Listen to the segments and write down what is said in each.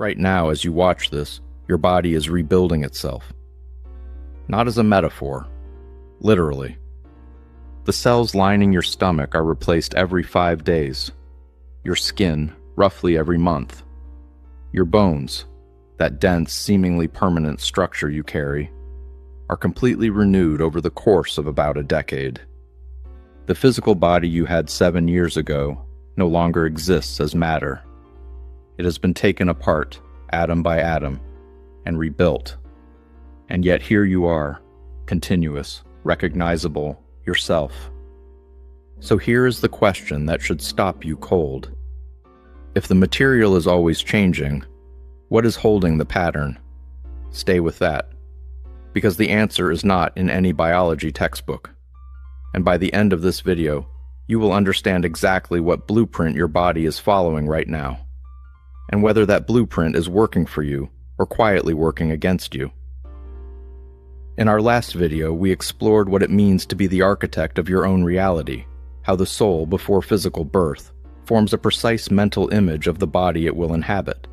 Right now, as you watch this, your body is rebuilding itself. Not as a metaphor, literally. The cells lining your stomach are replaced every 5 days. Your skin, roughly every month. Your bones, that dense, seemingly permanent structure you carry, are completely renewed over the course of about a decade. The physical body you had 7 years ago no longer exists as matter. It has been taken apart, atom by atom, and rebuilt. And yet here you are, continuous, recognizable, yourself. So here is the question that should stop you cold. If the material is always changing, what is holding the pattern? Stay with that, because the answer is not in any biology textbook. And by the end of this video, you will understand exactly what blueprint your body is following right now, and whether that blueprint is working for you or quietly working against you. In our last video, we explored what it means to be the architect of your own reality, how the soul, before physical birth, forms a precise mental image of the body it will inhabit,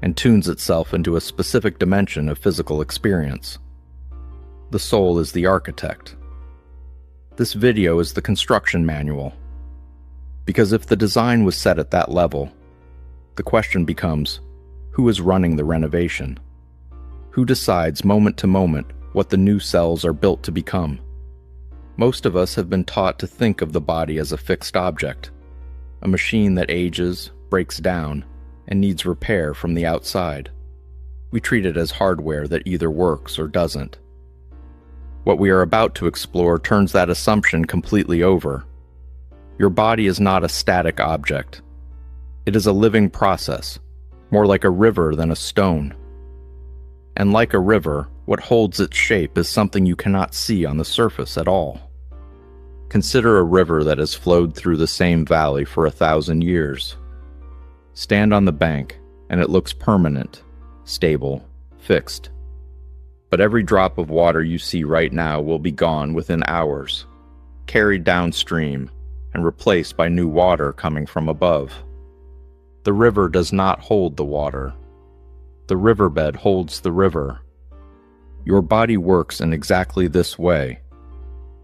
and tunes itself into a specific dimension of physical experience. The soul is the architect. This video is the construction manual. Because if the design was set at that level, the question becomes, who is running the renovation? Who decides moment to moment what the new cells are built to become? Most of us have been taught to think of the body as a fixed object, a machine that ages, breaks down, and needs repair from the outside. We treat it as hardware that either works or doesn't. What we are about to explore turns that assumption completely over. Your body is not a static object. It is a living process, more like a river than a stone. And like a river, what holds its shape is something you cannot see on the surface at all. Consider a river that has flowed through the same valley for 1,000 years. Stand on the bank, and it looks permanent, stable, fixed. But every drop of water you see right now will be gone within hours, carried downstream, and replaced by new water coming from above. The river does not hold the water. The riverbed holds the river. Your body works in exactly this way.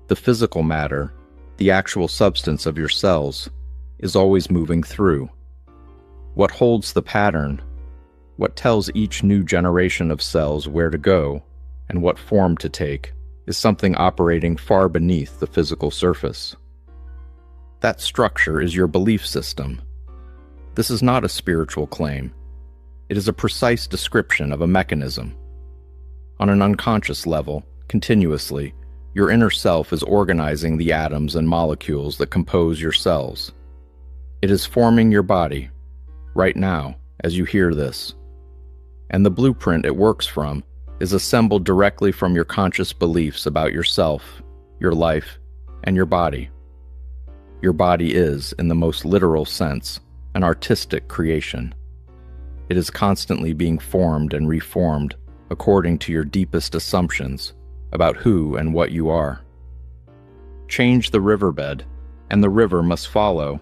The physical matter, the actual substance of your cells, is always moving through. What holds the pattern, what tells each new generation of cells where to go and what form to take, is something operating far beneath the physical surface. That structure is your belief system. This is not a spiritual claim. It is a precise description of a mechanism. On an unconscious level, continuously, your inner self is organizing the atoms and molecules that compose your cells. It is forming your body, right now, as you hear this. And the blueprint it works from is assembled directly from your conscious beliefs about yourself, your life, and your body. Your body is, in the most literal sense, an artistic creation. It is constantly being formed and reformed according to your deepest assumptions about who and what you are. Change the riverbed, and the river must follow.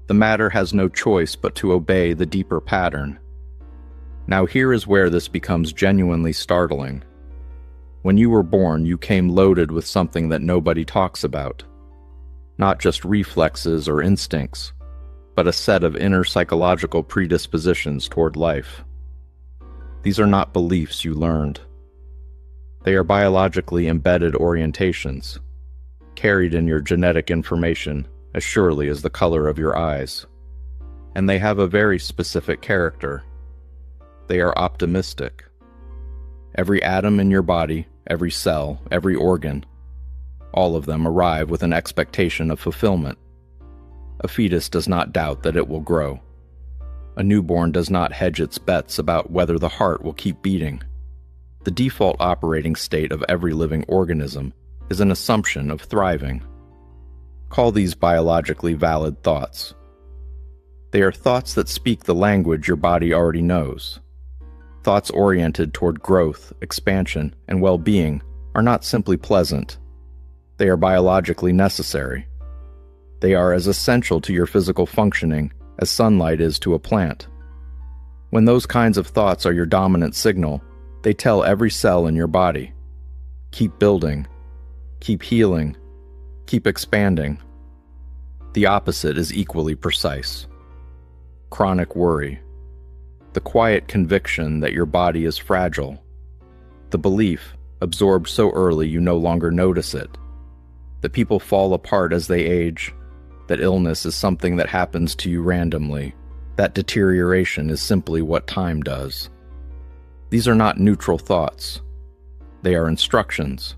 The matter has no choice but to obey the deeper pattern. Now here is where this becomes genuinely startling. When you were born, you came loaded with something that nobody talks about. Not just reflexes or instincts, but a set of inner psychological predispositions toward life. These are not beliefs you learned. They are biologically embedded orientations, carried in your genetic information as surely as the color of your eyes. And they have a very specific character. They are optimistic. Every atom in your body, every cell, every organ, all of them arrive with an expectation of fulfillment. A fetus does not doubt that it will grow. A newborn does not hedge its bets about whether the heart will keep beating. The default operating state of every living organism is an assumption of thriving. Call these biologically valid thoughts. They are thoughts that speak the language your body already knows. Thoughts oriented toward growth, expansion, and well-being are not simply pleasant. They are biologically necessary. They are as essential to your physical functioning as sunlight is to a plant. When those kinds of thoughts are your dominant signal, they tell every cell in your body, keep building, keep healing, keep expanding. The opposite is equally precise. Chronic worry, the quiet conviction that your body is fragile, the belief, absorbed so early you no longer notice it, that people fall apart as they age, that illness is something that happens to you randomly, that deterioration is simply what time does. These are not neutral thoughts. They are instructions.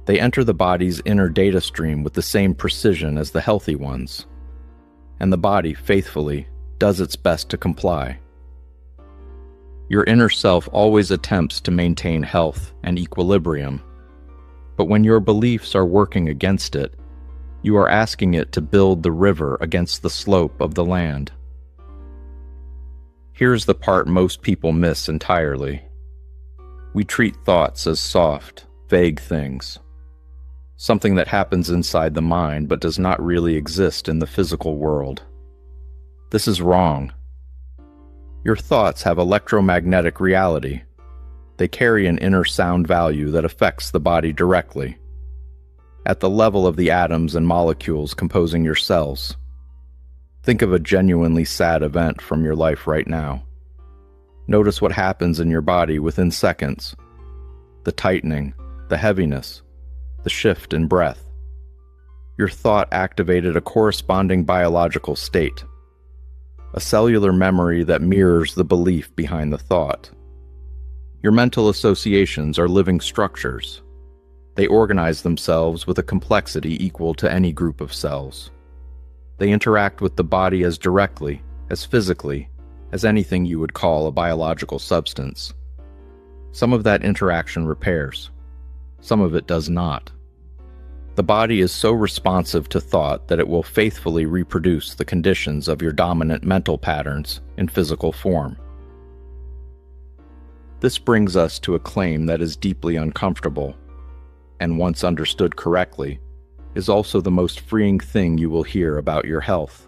They enter the body's inner data stream with the same precision as the healthy ones, and the body faithfully does its best to comply. Your inner self always attempts to maintain health and equilibrium, but when your beliefs are working against it, you are asking it to build the river against the slope of the land. Here's the part most people miss entirely. We treat thoughts as soft, vague things, something that happens inside the mind but does not really exist in the physical world. This is wrong. Your thoughts have electromagnetic reality. They carry an inner sound value that affects the body directly, at the level of the atoms and molecules composing your cells. Think of a genuinely sad event from your life right now. Notice what happens in your body within seconds. The tightening, the heaviness, the shift in breath. Your thought activated a corresponding biological state, a cellular memory that mirrors the belief behind the thought. Your mental associations are living structures. They organize themselves with a complexity equal to any group of cells. They interact with the body as directly, as physically, as anything you would call a biological substance. Some of that interaction repairs. Some of it does not. The body is so responsive to thought that it will faithfully reproduce the conditions of your dominant mental patterns in physical form. This brings us to a claim that is deeply uncomfortable, and once understood correctly, is also the most freeing thing you will hear about your health.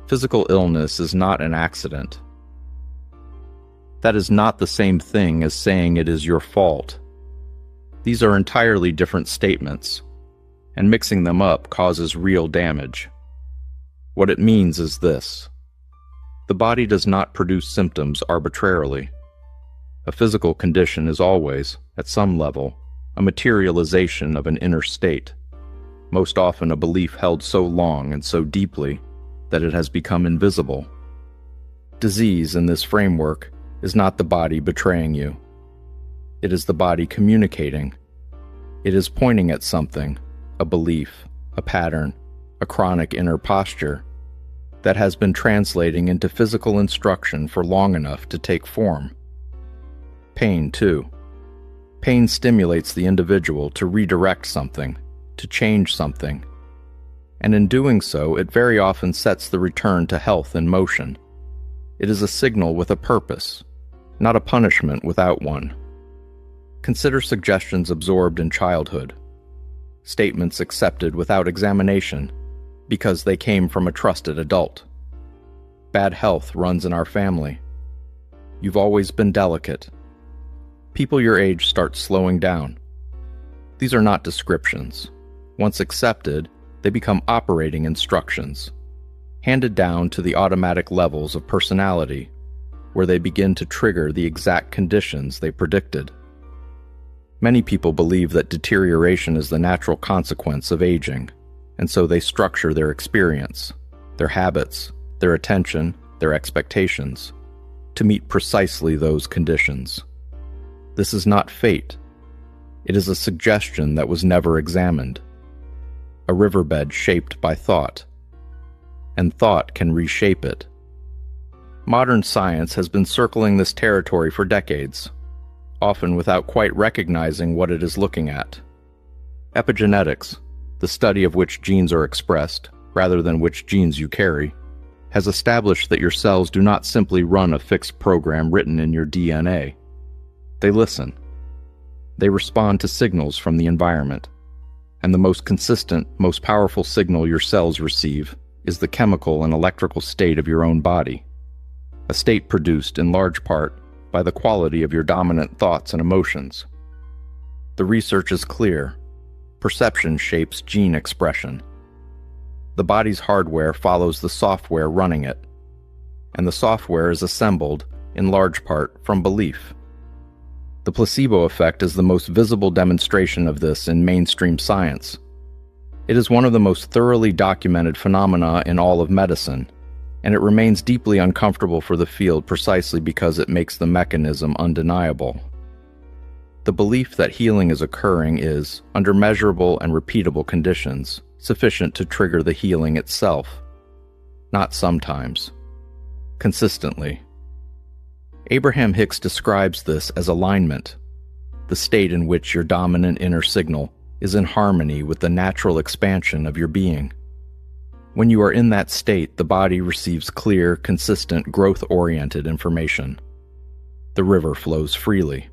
Physical illness is not an accident. That is not the same thing as saying it is your fault. These are entirely different statements, and mixing them up causes real damage. What it means is this: the body does not produce symptoms arbitrarily. A physical condition is always, at some level, a materialization of an inner state, most often a belief held so long and so deeply that it has become invisible. Disease in this framework is not the body betraying you. It is the body communicating. It is pointing at something, a belief, a pattern, a chronic inner posture, that has been translating into physical instruction for long enough to take form. Pain, too. Pain stimulates the individual to redirect something, to change something, and in doing so, it very often sets the return to health in motion. It is a signal with a purpose, not a punishment without one. Consider suggestions absorbed in childhood, statements accepted without examination because they came from a trusted adult. Bad health runs in our family. You've always been delicate. People your age start slowing down. These are not descriptions. Once accepted, they become operating instructions, handed down to the automatic levels of personality, where they begin to trigger the exact conditions they predicted. Many people believe that deterioration is the natural consequence of aging, and so they structure their experience, their habits, their attention, their expectations, to meet precisely those conditions. This is not fate. It is a suggestion that was never examined. A riverbed shaped by thought. And thought can reshape it. Modern science has been circling this territory for decades, often without quite recognizing what it is looking at. Epigenetics, the study of which genes are expressed, rather than which genes you carry, has established that your cells do not simply run a fixed program written in your DNA. They listen. They respond to signals from the environment. And the most consistent, most powerful signal your cells receive is the chemical and electrical state of your own body. a state produced in large part by the quality of your dominant thoughts and emotions. The research is clear. Perception shapes gene expression. The body's hardware follows the software running it, and the software is assembled, in large part, from belief. The placebo effect is the most visible demonstration of this in mainstream science. It is one of the most thoroughly documented phenomena in all of medicine, and it remains deeply uncomfortable for the field precisely because it makes the mechanism undeniable. The belief that healing is occurring is, under measurable and repeatable conditions, sufficient to trigger the healing itself. Not sometimes. Consistently. Abraham Hicks describes this as alignment, the state in which your dominant inner signal is in harmony with the natural expansion of your being. When you are in that state, the body receives clear, consistent, growth-oriented information. The river flows freely.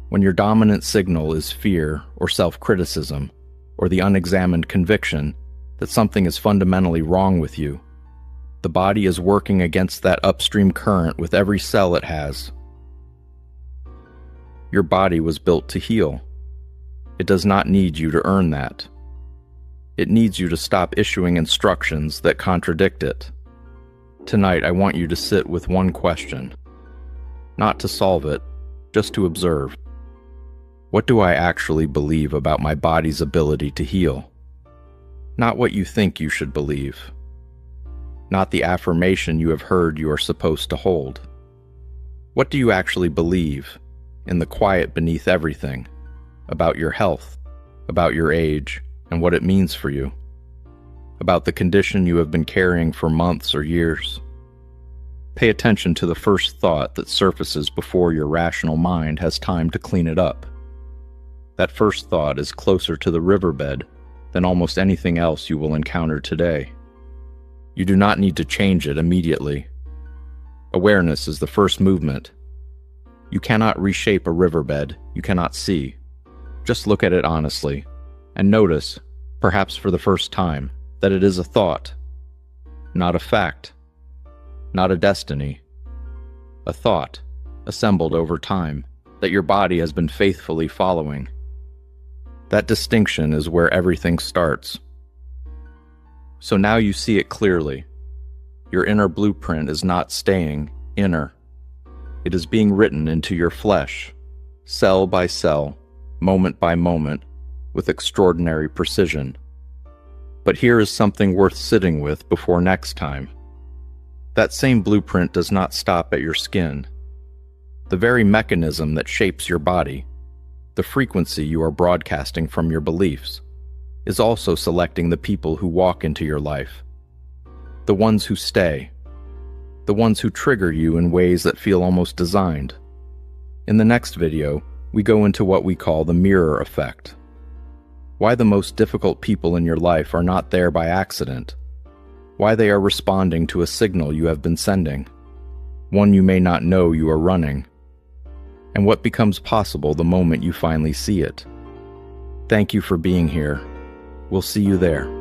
When your dominant signal is fear or self-criticism, or the unexamined conviction that something is fundamentally wrong with you, the body is working against that upstream current with every cell it has. Your body was built to heal. It does not need you to earn that. It needs you to stop issuing instructions that contradict it. Tonight, I want you to sit with one question. Not to solve it, just to observe. What do I actually believe about my body's ability to heal? Not what you think you should believe. Not the affirmation you have heard you are supposed to hold. What do you actually believe, in the quiet beneath everything, about your health, about your age, and what it means for you? About the condition you have been carrying for months or years? Pay attention to the first thought that surfaces before your rational mind has time to clean it up. That first thought is closer to the riverbed than almost anything else you will encounter today. You do not need to change it immediately. Awareness is the first movement. You cannot reshape a riverbed you cannot see. Just look at it honestly, and notice, perhaps for the first time, that it is a thought, not a fact, not a destiny. A thought, assembled over time, that your body has been faithfully following. That distinction is where everything starts. So now you see it clearly. Your inner blueprint is not staying inner. It is being written into your flesh, cell by cell, moment by moment, with extraordinary precision. But here is something worth sitting with before next time. That same blueprint does not stop at your skin. The very mechanism that shapes your body, the frequency you are broadcasting from your beliefs, is also selecting the people who walk into your life. The ones who stay. The ones who trigger you in ways that feel almost designed. In the next video, we go into what we call the mirror effect. Why the most difficult people in your life are not there by accident. Why they are responding to a signal you have been sending, one you may not know you are running. And what becomes possible the moment you finally see it. Thank you for being here. We'll see you there.